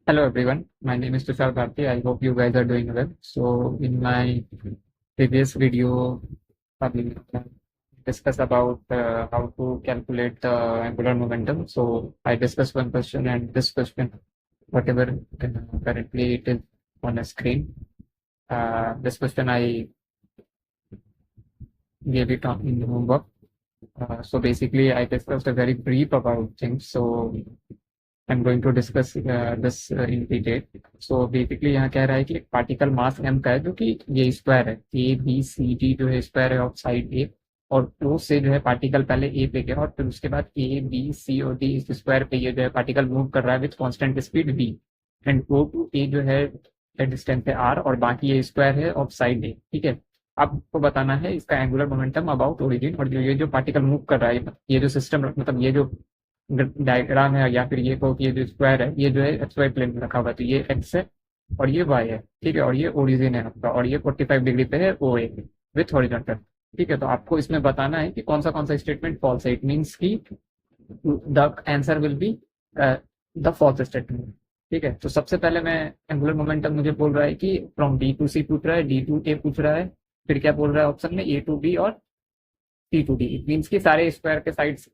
Hello everyone, my name is Tushar Bharti. I hope you guys are doing well. So in my previous video, we discussed about how to calculate the angular momentum. So I discussed one question, and this question, whatever currently it is on a screen, this question I gave it on in the homework. So basically I discussed a very brief about things. So I'm going to discuss this in detail. So basically यहाँ कह रहा है कि particle मास m का है जो कि ये स्क्वायर है ए बी सी डी जो है स्क्वायर है ऑफ साइड ए और ओ से जो है पार्टिकल पहले ए पे गया और फिर उसके बाद ए बी सी और डी इस स्क्वायर पे ये जो है पार्टिकल मूव कर रहा है with constant speed v and O to A जो है डिस्टेंस है r और बाकी ये स्क्वायर है ऑफ साइड ए। ठीक है, आपको बताना है इसका एंगुलर मोमेंटम अबाउट ओरिजिन और जो ये जो पार्टिकल मूव कर रहा है ये जो सिस्टम मतलब ये जो डायग्राम है या फिर ये कहो कि ये जो स्क्वायर है ये जो है एक्स वाई प्लेन में रखा हुआ है तो ये एक्स है और ये वाई है। ठीक है, और ये ओरिजिन है आपका और ये 45 डिग्री पे है ओ ए विथ हॉरिजॉन्टल। ठीक है, तो आपको इसमें बताना है कि कौन सा स्टेटमेंट फॉल्स है। इट मीन्स की the answer will be the false statement. ठीक है, तो सबसे पहले मैं एंगुलर मोमेंटम मुझे बोल रहा है कि फ्रॉम डी टू सी पूछ रहा है, डी टू ए पूछ रहा है, फिर क्या बोल रहा है ऑप्शन में ए टू बी और सी टू डी। इट मीन्स की सारे स्क्वायर के साइड्स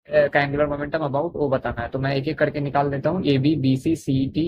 का एंगुलर मोमेंटम अबाउट वो बताना है। तो मैं एक एक करके निकाल देता हूँ A B B C C D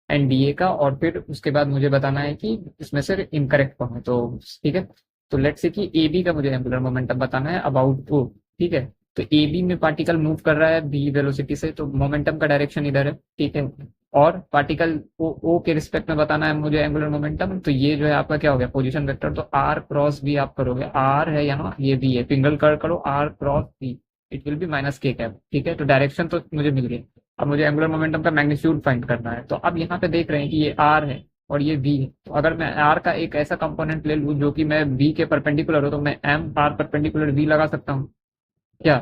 and D A का और फिर उसके बाद मुझे बताना है कि इसमें से इनकरेक्ट कौन है। तो ठीक है, तो लेट्स से कि ए बी का मुझे एंगुलर मोमेंटम बताना है अबाउट ओ। ठीक है, तो ए बी में पार्टिकल मूव कर रहा है बी वेलोसिटी से तो मोमेंटम का डायरेक्शन इधर है। ठीक है, और पार्टिकल ओ के रिस्पेक्ट में बताना है मुझे एंगुलर मोमेंटम तो ये जो है आपका क्या हो गया पोजीशन वेक्टर। तो आर क्रॉस बी आप करोगे, आर है यहाँ ये बी है, फिंगल कर करो R cross B it will be minus K cap. ठीक है, तो डायरेक्शन तो मुझे मिल गई। अब मुझे एंगुलर मोमेंटम का मैग्नीट्यूड फाइंड करना है। तो अब यहाँ पे देख रहे हैं कि ये आर है और ये बी है। तो अगर मैं आर का एक ऐसा कंपोनेंट ले लूँ जो कि मैं बी के परपेंडिकुलर हो तो मैं एम आर परपेंडिकुलर बी लगा सकता हूँ क्या।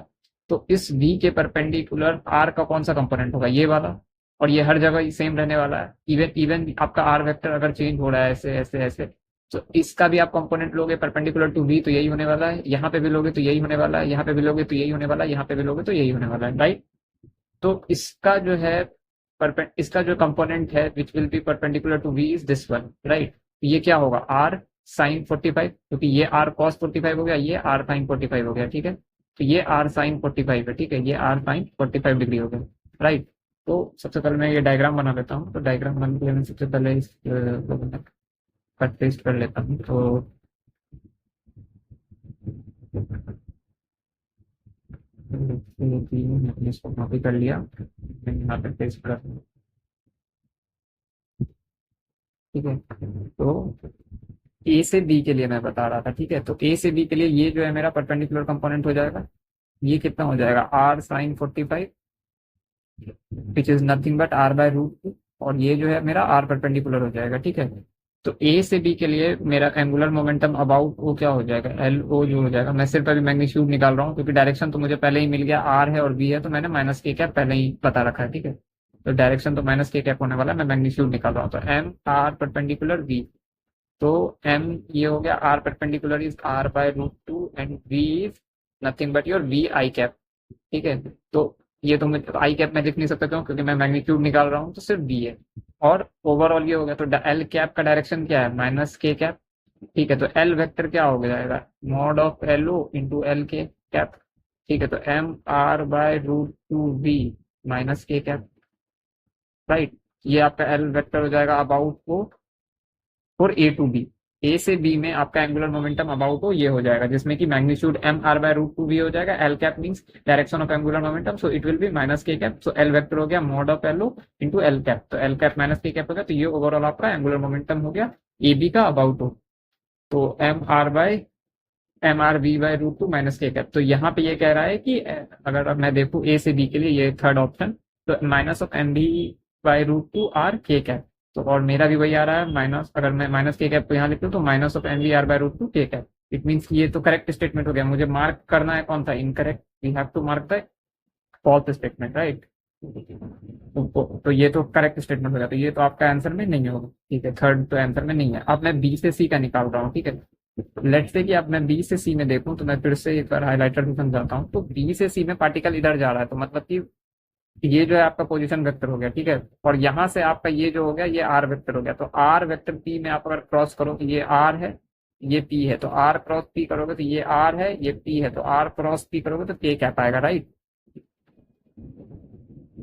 तो इस बी के परपेंडिकुलर आर का कौन सा कंपोनेंट होगा, ये वाला, और ये हर जगह सेम रहने वाला है। इवन इवन आपका आर वेक्टर अगर चेंज हो रहा है ऐसे ऐसे ऐसे तो इसका भी आप कंपोनेंट लोगे परपेंडिकुलर टू बी तो यही होने वाला है, यहाँ पे भी लोगे तो यही होने वाला है, यहाँ पे भी लोगे तो यही होने वाला है, यहाँ पे भी लोगे तो यही होने वाला है, राइट। तो इसका जो है इसका जो कंपोनेंट है which will be perpendicular to B is this one, right. ये क्या होगा आर साइन 45 क्योंकि ये आर कॉस 45 हो गया, ये आर साइन 45 हो गया। ठीक है, तो ये आर साइन 45 है। ठीक है, ये आर साइन 45 डिग्री हो गया, राइट। तो सबसे पहले मैं ये डायग्राम बना लेता हूँ। तो डायग्राम बनाने के लिए मैं सबसे पहले इस कट पेस्ट कर लेता हूँ। तो मैंने इसको कॉपी कर लिया, मैं यहाँ पे पेस्ट कर दूँ। ठीक है, तो ए से बी के लिए मैं बता रहा था। ठीक है, तो ए से बी के लिए ये जो है मेरा परपेंडिकुलर कंपोनेंट हो जाएगा, ये कितना हो जाएगा R sine 45 which is nothing but R by root two और ये जो है मेरा आर परपेंडिकुलर हो जाएगा। ठीक है, तो ए से बी के लिए मेरा एंगुलर मोमेंटम अबाउट ओ क्या हो जाएगा एल ओ जो हो जाएगा। मैं सिर्फ अभी मैग्नीट्यूड निकाल रहा हूँ क्योंकि डायरेक्शन तो मुझे पहले ही मिल गया, आर है और बी है तो मैंने माइनस के कैप पहले ही बता रखा है। ठीक है, तो डायरेक्शन तो माइनस के कैप होने वाला है, मैं मैग्नीट्यूड निकाल रहा हूँ। तो एम आर परपेंडिकुलर बी, तो एम ये हो गया R perpendicular is R by root two and V is nothing but your V I cap. ठीक है, तो ये तो मैं आई कैप में लिख नहीं सकता क्यों, क्योंकि मैं मैग्नीट्यूड निकाल रहा हूँ तो सिर्फ बी है और ओवरऑल ये हो गया। तो एल कैप का डायरेक्शन क्या है माइनस के कैप। ठीक है, तो एल वेक्टर क्या हो जाएगा mod of L O into L K cap. ठीक है, तो M R by root two B minus K cap, right. ये आपका एल वेक्टर हो जाएगा अबाउट को और ए टू बी। ए से बी में आपका एंगुलर मोमेंटम अबाउट हो ये हो जाएगा जिसमें कि magnitude M R by root two B हो जाएगा। L cap means direction of angular momentum so it will be minus K cap. So L vector हो गया mod of L O into L cap, तो L cap minus K cap हो गया। तो ये overall आपका एंगुलर मोमेंटम हो गया ए बी का अबाउट हो। तो M R B by root two minus K cap. तो यहाँ पे ये कह रहा है कि अगर अब मैं देखूँ ए से बी के लिए ये थर्ड ऑप्शन, तो minus of M B by root two R K cap. तो और मेरा भी वही आ रहा है माइनस, अगर मैं माइनस के कैप को यहाँ लिखता हूँ तो minus of M B R by root two K cap. It means ये तो करेक्ट स्टेटमेंट हो गया, मुझे मार्क करना है कौन सा incorrect. We have to mark the false statement, right. तो ये तो करेक्ट स्टेटमेंट हो गया, तो ये तो आपका आंसर में नहीं होगा। ठीक है, थर्ड तो आंसर में नहीं है। अब मैं बी से सी का निकाल रहा हूँ। ठीक है, लेट्स से कि अब मैं बी से सी में देखूं तो मैं फिर से एक बार हाइलाइटर से समझाता हूँ। तो बी से सी में पार्टिकल इधर जा रहा है तो मतलब कि ये जो है आपका पोजीशन वेक्टर हो गया, ठीक है। और यहाँ से आपका ये जो हो गया ये आर वेक्टर हो गया। तो आर वेक्टर पी में आप अगर क्रॉस करो तो ये आर है, ये पी है। तो आर क्रॉस पी करोगे तो ये आर है, ये पी है। तो आर क्रॉस पी करोगे तो के कैप आएगा, राइट।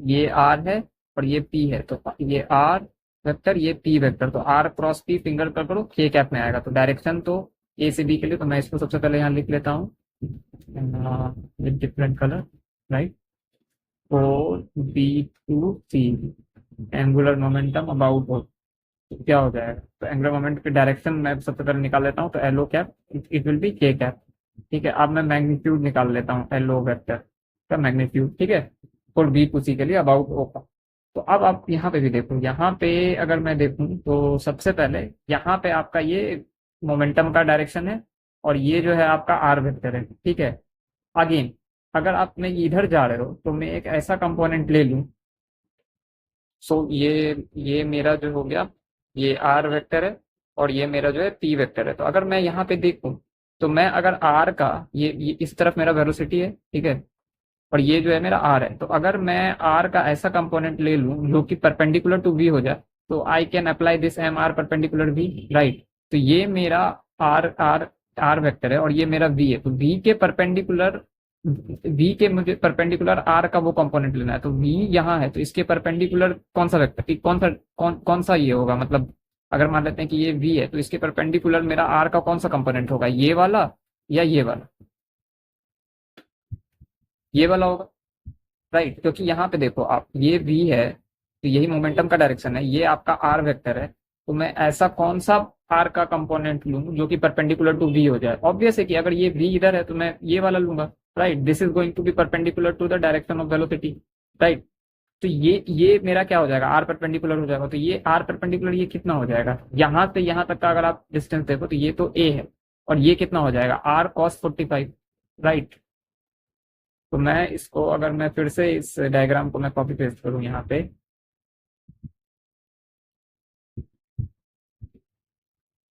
ये आर है और ये पी है, तो ये आर वेक्टर, ये पी वेक्टर। तो आर क्रॉस पी फिंगर कर करो, के कैप में आएगा। तो डायरेक्शन तो ए से बी के लिए, तो मैं इसको सबसे पहले यहाँ लिख लेता हूँ with different colour, right. For B to C, angular momentum about हो, तो क्या हो जाएगा। तो एंगुलर मोमेंट की डायरेक्शन मैं सबसे पहले निकाल लेता हूँ। तो L O cap it will be K cap, ठीक है। अब मैं मैग्नीट्यूड निकाल लेता हूँ एलओ वेक्टर का मैग्नीट्यूड, ठीक है, फॉर बी टू सी के लिए अबाउट ओ का। तो अब आप यहाँ पे भी देखो, यहाँ पे अगर मैं देखूँ तो सबसे पहले यहाँ पे आपका ये मोमेंटम का डायरेक्शन है और ये जो है आपका आर वेक्टर है, ठीक है। अगेन अगर आप मैं इधर जा रहे हो तो मैं एक ऐसा कंपोनेंट ले लूं। सो ये मेरा जो हो गया ये आर वेक्टर है और ये मेरा जो है पी वेक्टर है। तो अगर मैं यहाँ पे देखूं तो मैं अगर आर का ये इस तरफ मेरा वेलोसिटी है, ठीक है, और ये जो है मेरा आर है। तो अगर मैं आर का ऐसा कंपोनेंट ले लूं जो कि परपेंडिकुलर टू वी हो जाए, तो I can apply this M R perpendicular V, right. तो ये मेरा आर आर आर वेक्टर है और ये मेरा वी है। तो वी के परपेंडिकुलर, वी के मुझे परपेंडिकुलर आर का वो कंपोनेंट लेना है। तो वी यहाँ है तो इसके परपेंडिकुलर कौन सा वेक्टर, कौन सा ये होगा, मतलब अगर मान लेते हैं कि ये वी है तो इसके परपेंडिकुलर मेरा आर का कौन सा कंपोनेंट होगा, ये वाला या ये वाला, ये वाला होगा, राइट। क्योंकि यहाँ पे देखो आप, ये वी है तो यही मोमेंटम का डायरेक्शन है, ये आपका आर वेक्टर है। तो मैं ऐसा कौन सा आर का कंपोनेंट लूं जो कि परपेंडिकुलर टू वी हो जाए। ऑब्वियस है कि अगर ये वी इधर है तो मैं ये वाला लूंगा, right. This is going to be perpendicular to the direction of velocity, right. तो ये मेरा क्या हो जाएगा, आर परपेंडिकुलर हो जाएगा। तो ये आर परपेंडिकुलर ये कितना हो जाएगा, यहाँ से यहाँ तक का अगर आप डिस्टेंस देखो तो ये तो ए है और ये कितना हो जाएगा आर कॉस 45, राइट। तो मैं इसको अगर मैं फिर से इस डायग्राम को मैं कॉपी पेस्ट करूं यहाँ पे,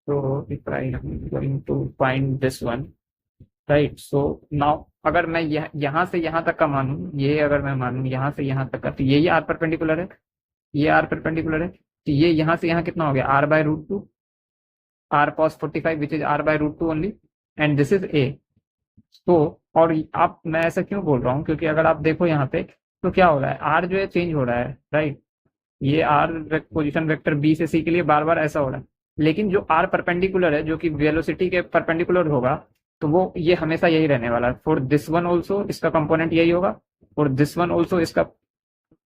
तो if I am going to find this one, right. So now अगर मैं यहाँ से यहाँ तक का मानूं, ये अगर मैं मानूं यहाँ से यहाँ तक का, तो यही आर परपेंडिकुलर है, ये आर परपेंडिकुलर है। तो ये यहाँ से यहाँ कितना हो गया, R by root two, R cos 45 which is R by root two only, and this is A. तो और आप, मैं ऐसा क्यों बोल रहा हूँ, क्योंकि अगर आप देखो यहाँ पे तो क्या हो रहा है, आर जो है चेंज हो रहा है, राइट। ये आर पोजीशन वेक्टर बी से सी के लिए बार बार ऐसा हो रहा है। लेकिन जो आर परपेंडिकुलर है जो कि वेलोसिटी के परपेंडिकुलर होगा, तो वो ये हमेशा यही रहने वाला है। फॉर दिस वन ऑल्सो इसका कंपोनेंट यही होगा, फॉर दिस वन ऑल्सो इसका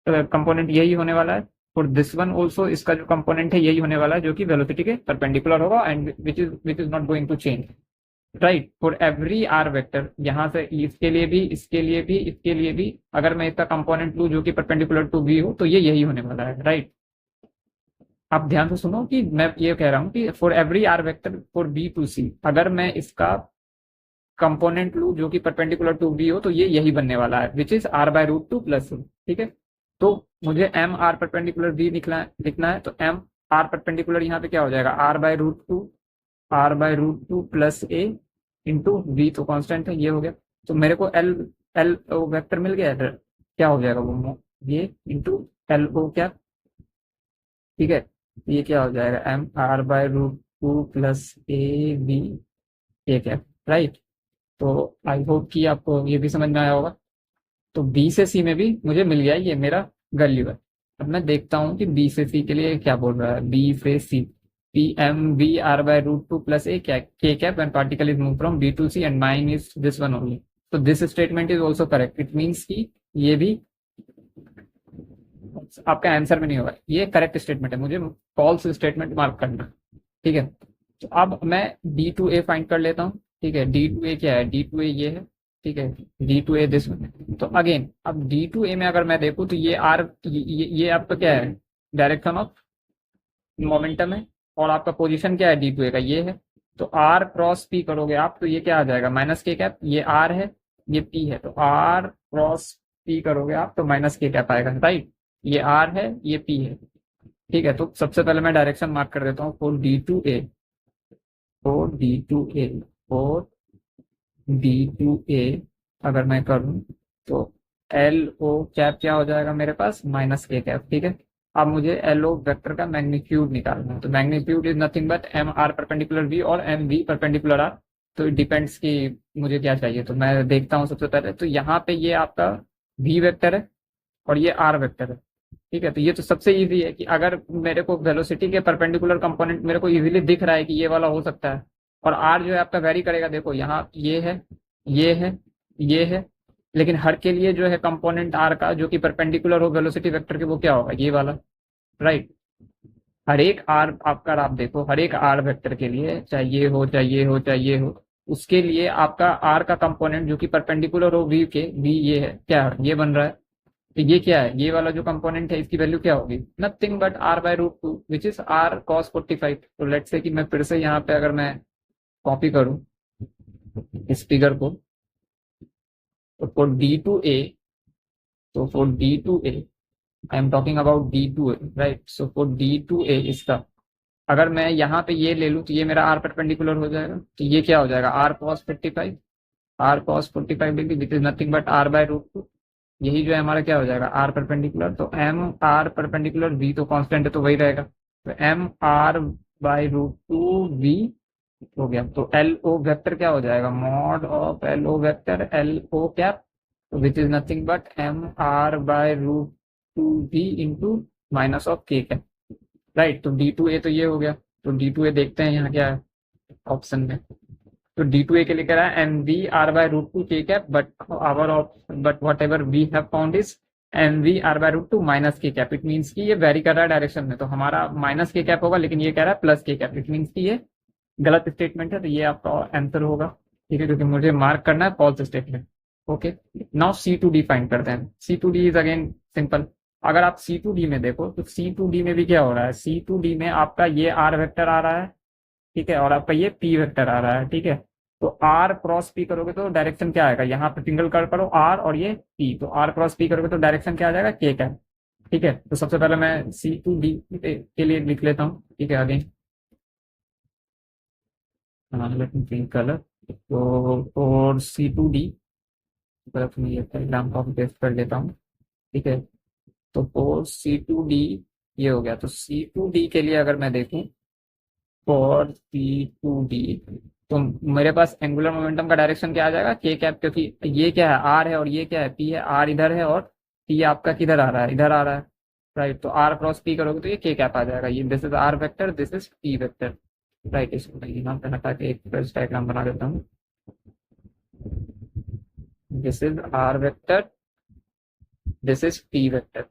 कंपोनेंट यही होने वाला है, फॉर दिस वन ऑल्सो इसका जो कंपोनेंट है यही होने वाला है जो कि वेलोसिटी के परपेंडिकुलर होगा, and which is not going to change, right. For every R vector, यहाँ से इसके लिए भी, इसके लिए भी, इसके लिए भी, अगर मैं इसका कंपोनेंट लूँ जो कि परपेंडिकुलर टू वी हो तो ये यही होने वाला है, राइट। आप ध्यान से सुनो कि मैं ये कह रहा हूँ कि for every R vector for B to C, अगर मैं इसका कंपोनेंट लूँ जो कि परपेंडिकुलर टू वी हो तो ये यही बनने वाला है, which is R by root two plus, ठीक है। तो मुझे एम आर परपेंडिकुलर वी लिखना है। तो एम आर परपेंडिकुलर यहाँ पे क्या हो जाएगा, R by root two, R by root two plus A into V, तो कांस्टेंट है, ये हो गया। तो मेरे को एल एल वेक्टर मिल गया है, क्या हो जाएगा वो, ये इंटू एल ओ क्या, ठीक है। ये क्या हो जाएगा, M R by root two plus A B, A क्या, राइट। तो आई होप कि आपको ये भी समझ में आया होगा। तो बी से सी में भी मुझे मिल गया, ये मेरा वैल्यू है। अब मैं देखता हूँ कि बी से सी के लिए क्या बोल रहा है, बी से C, P M V R by root two plus A क्या, K cap and particle is move from B to C and mine is this one only. तो this statement is also correct, it means कि ये भी आपका answer में नहीं होगा, ये करेक्ट स्टेटमेंट है, मुझे फॉल्स स्टेटमेंट मार्क करना, ठीक है। तो अब मैं डी टू ए फाइंड कर लेता हूँ, ठीक है। डी टू ए क्या है, डी टू ए ये है, ठीक है। D to A this one. तो अगेन अब डी टू ए में अगर मैं देखूँ तो ये आर, ये आपका क्या है, डायरेक्शन ऑफ मोमेंटम है, और आपका पोजीशन क्या है डी टू ए का, ये है। तो आर क्रॉस पी करोगे आप तो ये क्या आ जाएगा, माइनस के कैप, ये आर है ये पी है। तो आर क्रॉस पी करोगे आप तो माइनस के कैप आएगा, राइट। ये आर है ये पी है, ठीक है। तो सबसे पहले मैं डायरेक्शन मार्क कर देता हूँ, for D to A, for D to A, for D to A अगर मैं करूँ तो एल ओ कैप क्या हो जाएगा मेरे पास, माइनस के कैप, ठीक है। अब मुझे एल ओ वेक्टर का मैग्नीट्यूड निकालना है, तो magnitude is nothing but M R perpendicular V और एम वी परपेंडिकुलर आर। तो इट डिपेंड्स कि मुझे क्या चाहिए, तो मैं देखता हूँ सबसे पहले। तो यहाँ पे ये आपका वी वेक्टर है और ये आर वेक्टर है, ठीक है। तो ये तो सबसे इजी है कि अगर मेरे को वेलोसिटी के परपेंडिकुलर कंपोनेंट मेरे को इजीली दिख रहा है कि ये वाला हो सकता है, और आर जो है आपका वेरी करेगा। देखो यहाँ ये है, ये है, ये है, लेकिन हर के लिए जो है कंपोनेंट आर का जो कि परपेंडिकुलर हो वेलोसिटी वेक्टर के, वो क्या होगा, ये वाला, राइट। हर एक आर आपका, आप देखो हर एक आर वेक्टर के लिए, चाहे ये हो चाहे ये हो चाहे ये हो, उसके लिए आपका आर का कंपोनेंट जो कि परपेंडिकुलर हो वी के, वी ये है क्या, ये बन रहा है। तो ये क्या है, ये वाला जो कंपोनेंट है इसकी वैल्यू क्या होगी, nothing but R by root two which is R cos 45। तो लेट्स से कि मैं फिर से यहाँ पे अगर मैं कॉपी करूँ इस फिगर को, तो फॉर डी टू ए, तो for D to A I am talking about D to A, right. So for D to A इसका अगर मैं यहाँ पे ये ले लूँ तो ये मेरा आर परपेंडिकुलर हो जाएगा। तो ये क्या हो जाएगा, R cos 45, R cos 45 degree which is nothing but R by root two. यही जो है हमारा क्या हो जाएगा, आर परपेंडिकुलर। तो एम आर परपेंडिकुलर वी तो कांस्टेंट है तो वही रहेगा, तो M R by root two V हो गया। तो एल ओ वेक्टर क्या हो जाएगा, mod of L O vector L O cap, which is nothing but M R by root two V into minus of K cap, right. तो D to A तो ये हो गया। तो डी टू ए देखते हैं यहाँ क्या है ऑप्शन में। तो डी टू ए के लिए कह रहा है M V R by root two K cap, but whatever we have found is M V R by root two minus K cap. It means की ये वेरी कर रहा है डायरेक्शन में, तो हमारा माइनस के कैप होगा, लेकिन ये कह रहा है प्लस के कैप। इट मीन्स की ये गलत स्टेटमेंट है, तो ये आपका आंसर होगा, ठीक है, क्योंकि मुझे मार्क करना है false statement. Okay, now C to D find करते हैं। C to D is again simple. अगर आप सी टू डी में देखो तो सी टू डी में भी क्या हो रहा है, सी टू डी में आपका ये आर वेक्टर आ रहा है, ठीक है, और आपका ये पी वेक्टर आ रहा है, ठीक है। तो आर क्रॉस पी करोगे तो डायरेक्शन क्या आएगा, यहाँ पे सिंगल कर करो आर और ये पी, तो आर क्रॉस पी करोगे तो डायरेक्शन क्या आ जाएगा, के का, ठीक है। तो सबसे पहले मैं सी टू डी के लिए लिख लेता हूँ, ठीक है। Again let me pink colour. तो और सी टू डी तरफ मैं ये डायग्राम कॉपी पेस्ट कर लेता हूँ, ठीक है। तो फॉर सी टू डी ये हो गया। तो सी टू डी के लिए अगर मैं देखूं, फॉर सी टू डी, तो मेरे पास एंगुलर मोमेंटम का डायरेक्शन क्या आ जाएगा, के कैप, क्योंकि ये क्या है, आर है और ये क्या है, पी है। आर इधर है और पी आपका किधर आ रहा है, इधर आ रहा है, राइट। तो आर क्रॉस पी करोगे तो ये के कैप आ जाएगा। ये this is R vector, this is P vector, right. इसको मैं यहाँ पे हटा के एक फ्रेश डायग्राम बना देता हूँ। This is R vector, this is P vector.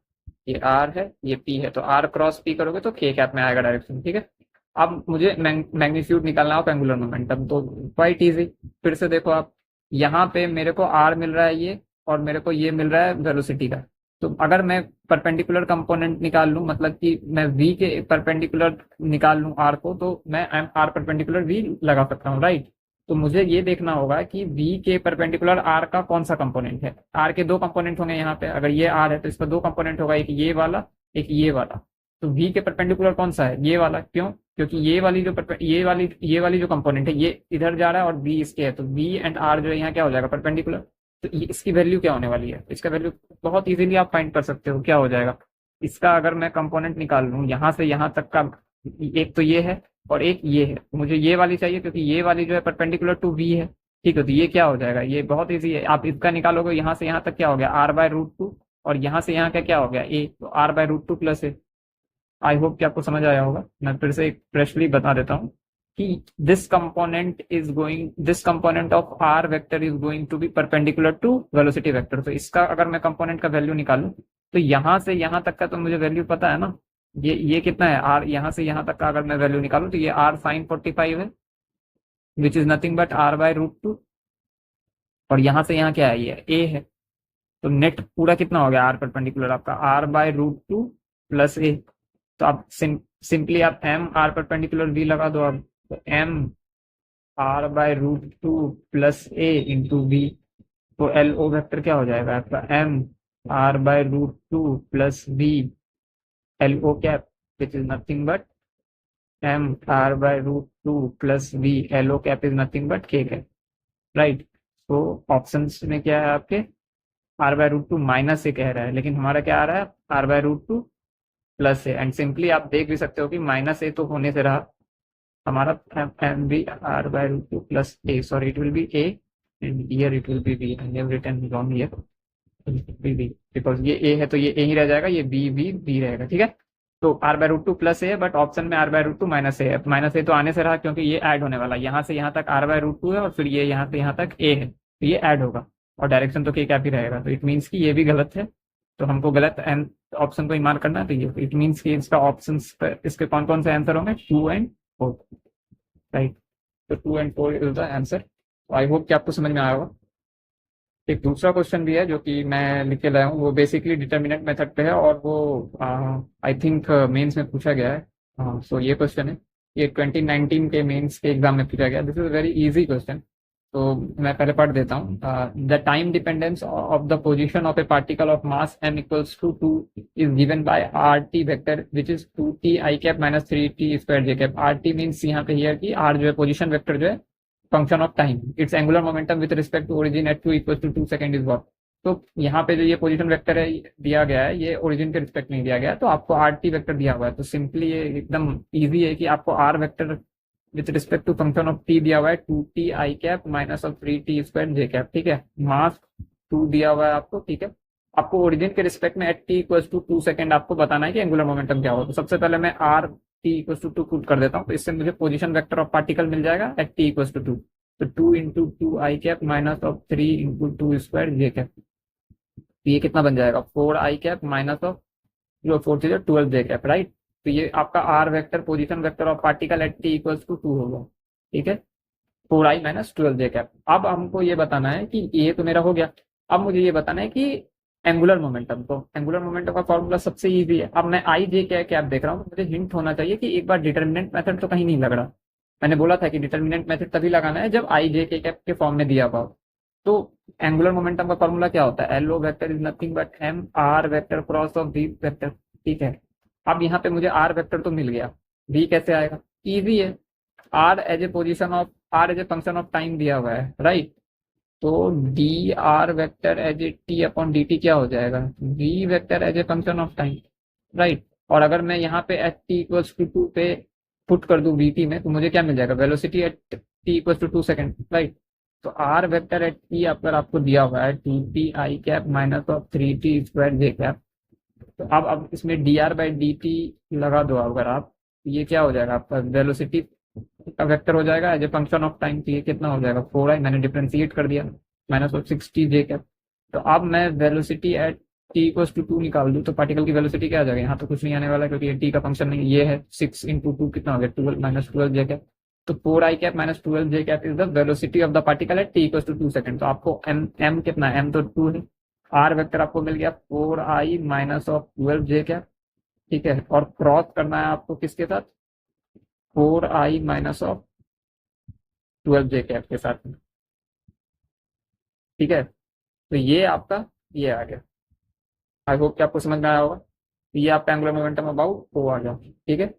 ये आर है ये पी है, तो आर क्रॉस पी करोगे तो के कैप में आएगा डायरेक्शन, ठीक है। अब मुझे मैग्नीट्यूड निकालना हो एंगुलर मोमेंटम, तो क्वाइट इजी। फिर से देखो आप, यहाँ पे मेरे को आर मिल रहा है ये, और मेरे को ये मिल रहा है वेलोसिटी का। तो अगर मैं परपेंडिकुलर कंपोनेंट निकाल लूं, मतलब कि मैं वी के परपेंडिकुलर निकाल लूं आर को, तो मैं आर परपेंडिकुलर वी लगा सकता हूँ, राइट। तो मुझे ये देखना होगा कि वी के परपेंडिकुलर आर का कौन सा कंपोनेंट है। आर के दो कंपोनेंट होंगे यहाँ पे, अगर ये आर है तो इसका दो कंपोनेंट होगा, एक ये वाला एक ये वाला। तो वी के परपेंडिकुलर कौन सा है, ये वाला, क्यों, क्योंकि ये वाली जो कंपोनेंट है ये इधर जा रहा है और वी इसके है, तो वी एंड आर जो है यहाँ क्या हो जाएगा, परपेंडिकुलर। तो ये इसकी वैल्यू क्या होने वाली है, इसका वैल्यू बहुत इजीली आप फाइंड कर सकते हो, क्या हो जाएगा इसका। अगर मैं कंपोनेंट निकाल लूँ यहाँ से यहाँ तक का, एक तो ये है और एक ये है, तो मुझे ये वाली चाहिए क्योंकि ये वाली जो है परपेंडिकुलर टू वी है, ठीक है। तो ये क्या हो जाएगा, ये बहुत इजी है, आप इसका निकालोगे। यहाँ से यहाँ तक क्या हो गया, आर बाय रूट टू, और यहाँ से यहाँ का क्या हो गया, ए, तो R by root two plus A. I hope कि आपको समझ आया होगा। मैं फिर से एक फ्रेशली बता देता हूँ कि this component of R vector is going to be perpendicular to velocity vector. तो इसका अगर मैं कंपोनेंट का वैल्यू निकालूं, तो यहाँ से यहाँ तक का तो मुझे वैल्यू पता है ना, ये कितना है आर, यहाँ से यहाँ तक का अगर मैं वैल्यू निकालूं तो ये आर साइन 45 है, which is nothing but R by root two, और यहाँ से यहाँ क्या है, ये ए है। तो नेट पूरा कितना हो गया, आर परपेंडिकुलर आपका R by root two plus A. तो आप सिंपली आप एम आर परपेंडिकुलर वी लगा दो अब, तो M R by root two plus A into V. तो एल ओ वेक्टर क्या हो जाएगा आपका, M R by root two plus V L O cap, which is nothing but M R by root two plus V L O cap is nothing but K cap, right. तो options में क्या है आपके, r/√2 minus ए कह रहा है, लेकिन हमारा क्या आ रहा है r/√2 plus A. And simply आप देख भी सकते हो कि माइनस ए तो होने से रहा हमारा M B r/√2 plus A, sorry it will be A and here it will be B, I have written wrong here, B B, because ये ए है तो ये ए ही रह जाएगा, ये बी बी बी रहेगा, ठीक है। तो r/√2 प्लस ए है, बट ऑप्शन में r/√2 माइनस ए है। माइनस ए तो आने से रहा क्योंकि ये ऐड होने वाला है, यहाँ से यहाँ तक r/√2 है और फिर ये यहाँ से यहाँ तक ए है, तो ये ऐड होगा और डायरेक्शन तो के कैप ही रहेगा, तो इट मीन्स कि ये भी गलत है। तो हमको गलत ऑप्शन को ही मार्क करना है, तो ये इट मीन्स कि इसका ऑप्शन इसके कौन कौन से आंसर होंगे, 2 एंड 4, राइट। तो 2 and 4 is the answer. I hope कि आपको समझ में आया होगा। एक दूसरा क्वेश्चन भी है जो कि मैं लिख के लाया हूँ, वो बेसिकली डिटर्मिनेंट मेथड पे है और वो आई थिंक मेंस में पूछा गया है। सो ये क्वेश्चन है, ये 2019 के मेंस के एग्जाम में पूछा गया। This is very easy question, तो मैं पहले पढ़ देता हूँ। The time dependence of the position of a particle of mass m equals to 2 is given by R T vector which is 2t i cap minus 3t square J cap. R T means यहाँ पे here की are जो है position vector जो है function of time, it's angular momentum with respect to origin at 2 equal to 2 second is what. तो यहाँ पे जो ये पोजीशन वेक्टर है दिया गया है, ये ओरिजिन के रिस्पेक्ट नहीं दिया गया है, तो आपको आर टी वेक्टर दिया हुआ है। तो सिंपली ये एकदम इजी है कि आपको R vector with respect to function of T दिया हुआ है 2t i cap minus of 3t square J cap, ठीक है। मास 2 दिया हुआ है आपको, ठीक है। आपको ओरिजिन के रिस्पेक्ट में at t equal to 2 second आपको बताना है कि एंगुलर मोमेंटम क्या होगा। तो सबसे पहले मैं R T equal to 2 put कर देता हूँ, तो इससे मुझे पोजिशन वेक्टर ऑफ पार्टिकल मिल जाएगा एट t इक्वल टू 2। तो 2 into 2 I cap minus of 3 into 2 square J cap, तो ये कितना बन जाएगा 4 आई कैप माइनस ऑफ जो 4 चीजें 12 जे कैप, राइट। तो ये आपका R vector position vector of particle at T equals to 2 होगा, ठीक है। 4 आई माइनस 12 जे कैप। अब हमको ये बताना है कि ये तो मेरा हो गया, अब मुझे ये बताना है कि एंगुलर मोमेंटम। तो एंगुलर मोमेंटम का फॉर्मूला सबसे इजी है। अब मैं आई जे क्या कैप देख रहा हूँ, मुझे हिंट होना चाहिए कि एक बार डिटर्मिनेंट मेथड तो कहीं नहीं लग रहा। मैंने बोला था कि डिटर्मिनेंट मेथड तभी लगाना है जब आई जे के कैप के फॉर्म में दिया हुआ हो। तो एंगुलर मोमेंटम का फॉर्मूला क्या होता है, L O vector is nothing but M R vector cross of V vector, ठीक है। अब यहाँ पे मुझे आर वेक्टर तो मिल गया, वी कैसे आएगा, इजी है। R as a position of R as a function of time दिया हुआ है, राइट। तो डी आर वेक्टर एज ए टी अपॉन डी टी क्या हो जाएगा, V vector as a function of time, right. और अगर मैं यहाँ पे एट टी इक्वल्स टू 2 पे पुट कर दूं वी टी में, तो मुझे क्या मिल जाएगा, velocity at T equals to 2 second, right. तो आर वेक्टर एट टी अगर आपको दिया हुआ है 2t i cap minus of 3t square J cap, तो अब इसमें d r by d t लगा दो अगर आप, ये क्या हो जाएगा आपका वेलोसिटी का वेक्टर हो जाएगा as a function of time. तो ये कितना हो जाएगा 4 आई, मैंने डिफ्रेंशिएट कर दिया, minus of 6t J cap. तो अब मैं velocity at T equals to 2 निकाल दूं, तो पार्टिकल की वेलोसिटी क्या आ जाएगा, यहाँ तो कुछ नहीं आने वाला क्योंकि ये टी का फंक्शन नहीं, ये है 6 इंटू 2 कितना हो गया 12 माइनस 12 जे कैप। तो 4 I cap minus 12 J cap is the velocity of the particle at T equals to 2 second. तो आपको एम कितना है, एम तो 2 है। आर वेक्टर आपको मिल गया 4 आई माइनस ऑफ 12 जे कैप, ठीक है। और क्रॉस करना है आपको किसके साथ, 4 आई माइनस ऑफ 12 जे कैप के साथ, ठीक है। तो ये आपका ये आ गया। आई होप कि आपको समझ में आया होगा। ये आपका एंगुलर मोमेंटम अबाउट वो आ गया, ठीक है।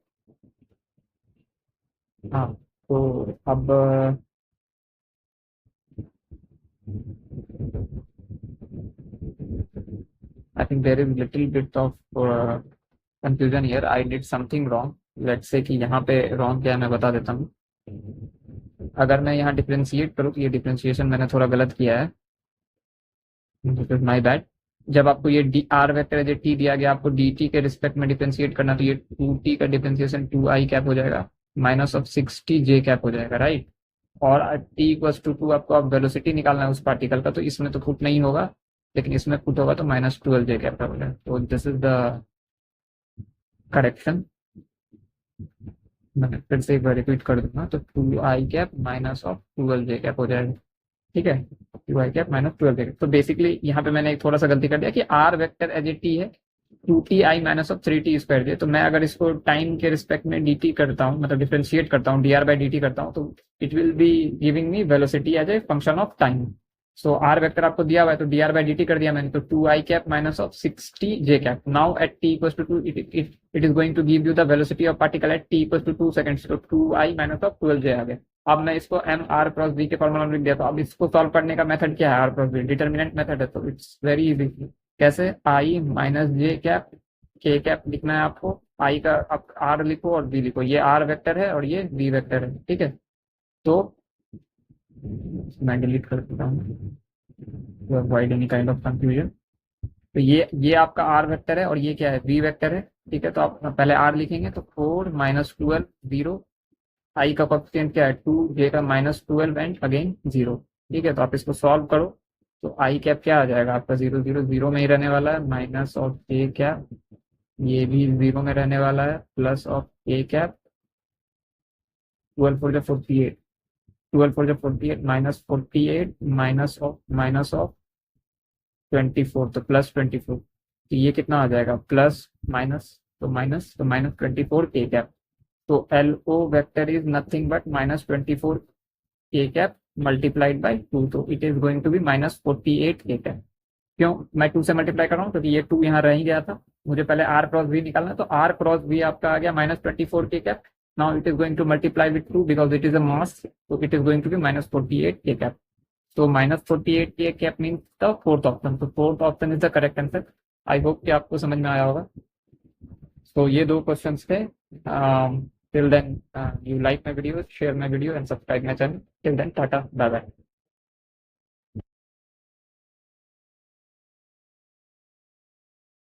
हाँ, तो अब I think there is little bit of confusion here. I did something wrong. Let's say कि यहाँ पे wrong क्या है मैं बता देता हूँ। अगर मैं यहाँ डिफ्रेंशिएट करूँ तो ये डिफ्रेंशिएशन मैंने थोड़ा गलत किया है, माई बैड। जब आपको ये डी आर वेक्टर जो टी दिया गया, आपको डी टी के रिस्पेक्ट में डिफ्रेंशिएट करना, तो ये 2t का डिफ्रेंशिएशन 2 आई कैप हो जाएगा minus of 6t J cap हो जाएगा, राइट। और t इक्वल्स टू 2 आपको अब वेलोसिटी निकालना है उस पार्टिकल का, तो इसमें तो पुट नहीं होगा, लेकिन इसमें पुट होगा तो माइनस 12 जे कैप हो जाएगा। तो दिस इज द करेक्शन। मैं फिर से एक बार रिपीट कर दूंगा, तो 2 I cap minus of 12 J cap हो जाएगा, ठीक है। 2 I cap minus 12 J cap. तो बेसिकली यहाँ पे मैंने एक थोड़ा सा गलती कर दिया कि आर वेक्टर एज ए टी है 2t I minus of 3t square J. तो मैं अगर इसको टाइम के रिस्पेक्ट में dt करता हूँ, मतलब डिफरेंशिएट करता हूँ, dr बाई dt करता हूँ, तो it will be giving me velocity as a function of time. So r vector आपको दिया हुआ है तो D r by d t कर दिया मैंने, तो 2i cap minus of 60j cap. Now at t equals to 2 it is going to give you the velocity of particle at t equals to 2 seconds. तो 2i minus of 12j आ गया. अब मैं इसको M R cross B के formula में लिख दिया. तो अब इसको सॉल्व करने का मेथड क्या है, r cross b determinant method है. तो इट्स वेरी इजी. कैसे, i minus j cap k cap लिखना है आपको. आई का आप आर लिखो और बी लिखो. ये आर वेक्टर है और ये बी वेक्टर है. ठीक है, तो मैं डिलीट कर देता हूँ to avoid any kind of confusion. तो ये आपका आर वेक्टर है और ये क्या है, बी वेक्टर है. ठीक है, तो आप पहले आर लिखेंगे तो 4 माइनस 12 0. आई का कोएफिशिएंट क्या है 2, जे का माइनस 12 एंड अगेन 0. ठीक है, तो आप इसको सॉल्व करो तो आई कैप क्या आ जाएगा आपका 0 0 0 में ही रहने वाला है, माइनस ऑफ जे कैप ये भी 0 में रहने वाला है, प्लस ऑफ ए कैप 12 4 जो 48, 12 4 जो 48 माइनस 48 माइनस ऑफ 24 तो प्लस 24. तो ये कितना आ जाएगा प्लस माइनस तो माइनस 24 के कैप. तो L O vector is nothing but minus 24 के कैप मल्टीप्लाइड बाई 2. तो it is going to B minus 48 के कैप. क्यों मैं 2 से मल्टीप्लाई कर रहा हूँ क्योंकि ये 2 यहाँ रह ही गया था. मुझे पहले आर क्रॉस बी निकालना है तो आर क्रॉस बी आपका आ गया माइनस 24 के cap. Now it is going to multiply with 2 because it is a mass. तो it is going to B minus 48 के कैप. तो माइनस 48 के cap means the fourth option. तो fourth option is the correct answer. I hope कि आपको समझ में आया होगा. तो ये 2 क्वेश्चंस थे. Till then you like my video, share my video and subscribe my channel. Till then tata bye bye.